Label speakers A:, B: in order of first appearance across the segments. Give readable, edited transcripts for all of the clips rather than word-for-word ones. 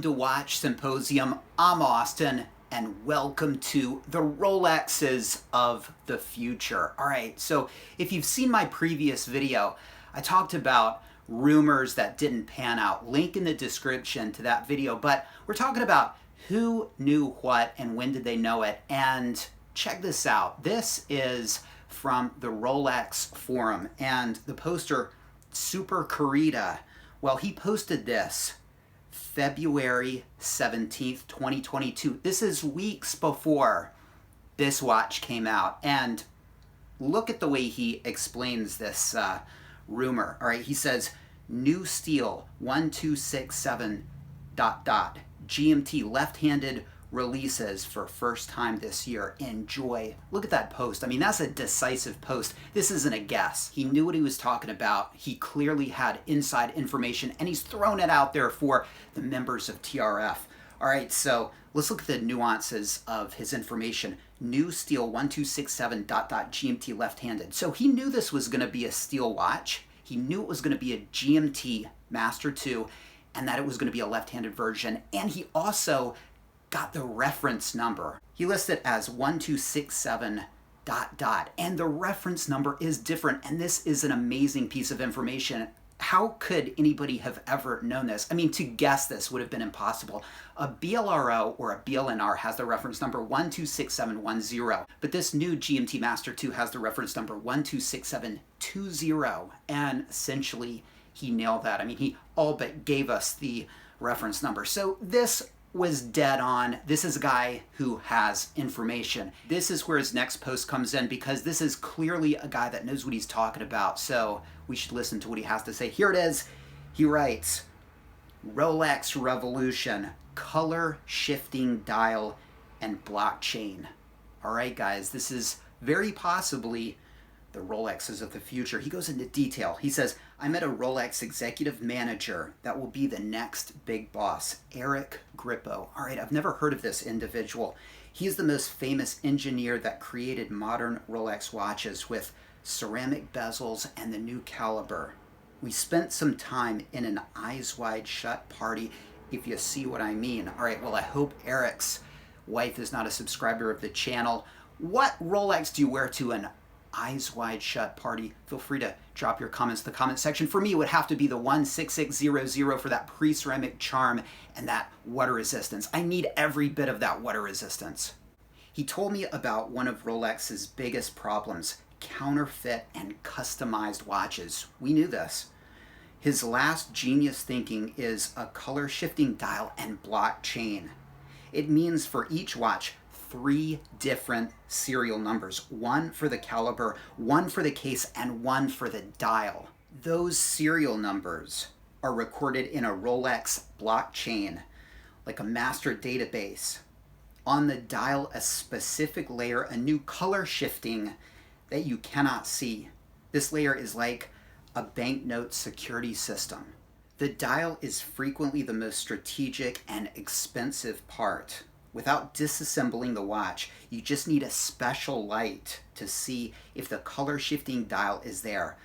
A: Welcome to Watch Symposium. I'm Austin, and welcome to the Rolexes of the future. All right, so if you've seen my previous video, I talked about rumors that didn't pan out. Link in the description to that video, but we're talking about who knew what and when did they know it. And check this out. This is from the Rolex forum, and the poster, Super Corrida, well, he posted this February 17th, 2022. This is weeks before this watch came out. And look at the way he explains this rumor. All right, he says, new steel 1267 ... GMT left-handed releases for first time this year. Enjoy. Look at that post. I mean, that's a decisive post. This isn't a guess. He knew what he was talking about. He clearly had inside information, and he's thrown it out there for the members of TRF. All right, so let's look at the nuances of his information. New steel 1267 ... GMT left-handed. So he knew this was going to be a steel watch. He knew it was going to be a GMT Master 2, and that it was going to be a left-handed version. And he also got the reference number. He listed as 1267 ... and the reference number is different, and this is an amazing piece of information. How could anybody have ever known this? I mean, to guess this would have been impossible. A BLRO or a BLNR has the reference number 126710, but this new GMT Master 2 has the reference number 126720, and essentially he nailed that. I mean, he all but gave us the reference number. So this was dead on. This is a guy who has information. This is where his next post comes in, because this is clearly a guy that knows what he's talking about. So we should listen to what he has to say. Here it is. He writes, Rolex revolution, color shifting dial and blockchain. All right, guys, this is very possibly the Rolexes of the future. He goes into detail. He says, I met a Rolex executive manager that will be the next big boss, Eric Grippo. All right, I've never heard of this individual. He's the most famous engineer that created modern Rolex watches with ceramic bezels and the new caliber. We spent some time in an eyes wide shut party, if you see what I mean. All right, well, I hope Eric's wife is not a subscriber of the channel. What Rolex do you wear to an eyes wide shut party? Feel free to drop your comments in the comment section. For me, it would have to be the 16600 for that pre-ceramic charm and that water resistance. I need every bit of that water resistance. He told me about one of Rolex's biggest problems, counterfeit and customized watches. We knew this. His last genius thinking is a color shifting dial and blockchain. It means for each watch, 3 different serial numbers, one for the caliber, one for the case, and one for the dial. Those serial numbers are recorded in a Rolex blockchain, like a master database. On the dial, a specific layer, a new color shifting that you cannot see. This layer is like a banknote security system. The dial is frequently the most strategic and expensive part. Without disassembling the watch, you just need a special light to see if the color shifting dial is there.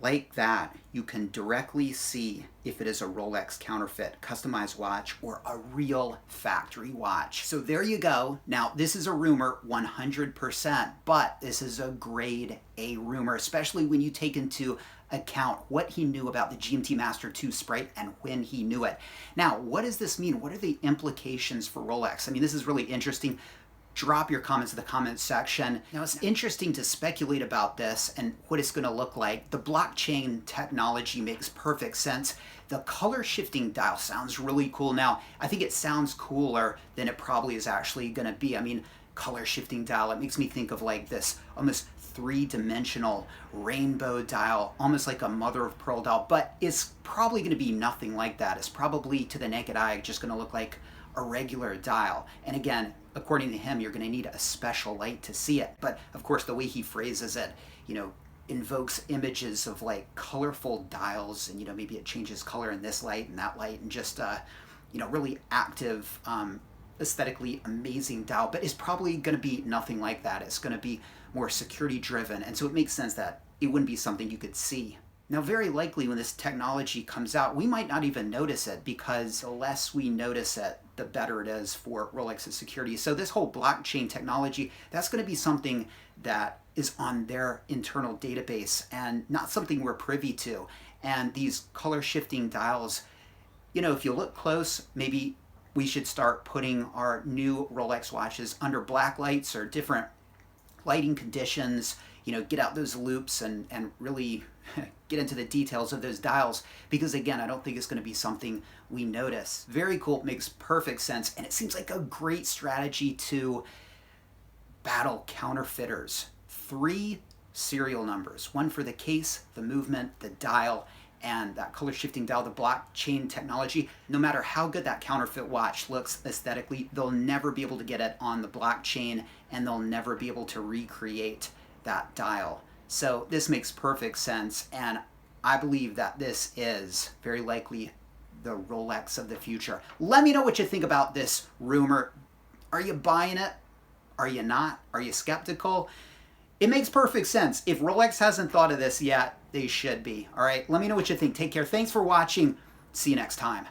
A: Like that, you can directly see if it is a Rolex counterfeit, customized watch, or a real factory watch. So there you go. Now, this is a rumor 100%, but this is a grade A rumor, especially when you take into account what he knew about the GMT Master 2 Sprite and when he knew it. Now, what does this mean? What are the implications for Rolex? I mean, this is really interesting. Drop your comments in the comments section. Now, it's interesting to speculate about this and what it's going to look like. The blockchain technology makes perfect sense. The color shifting dial sounds really cool. Now, I think it sounds cooler than it probably is actually going to be. I mean, color shifting dial, it makes me think of like this almost 3-dimensional rainbow dial, almost like a mother of pearl dial, but it's probably going to be nothing like that. It's probably, to the naked eye, just going to look like a regular dial. And again, according to him, you're going to need a special light to see it. But of course, the way he phrases it, invokes images of like colorful dials, and maybe it changes color in this light and that light, and just really active, aesthetically amazing dial. But it's probably going to be nothing like that. It's going to be more security driven, and so it makes sense that it wouldn't be something you could see. Now, very likely when this technology comes out, we might not even notice it, because the less we notice it, the better it is for Rolex's security. So this whole blockchain technology, that's going to be something that is on their internal database and not something we're privy to. And these color shifting dials, you know, if you look close, maybe we should start putting our new Rolex watches under black lights or different lighting conditions, you know, get out those loops and really get into the details of those dials, because again, I don't think it's going to be something we notice. Very cool, makes perfect sense, and it seems like a great strategy to battle counterfeiters. 3 serial numbers, one for the case, the movement, the dial, and that color shifting dial, the blockchain technology. No matter how good that counterfeit watch looks aesthetically, they'll never be able to get it on the blockchain, and they'll never be able to recreate that dial. So this makes perfect sense, and I believe that this is very likely the Rolex of the future. Let me know what you think about this rumor. Are you buying it? Are you not? Are you skeptical? It makes perfect sense. If Rolex hasn't thought of this yet, they should be. All right, let me know what you think. Take care. Thanks for watching. See you next time.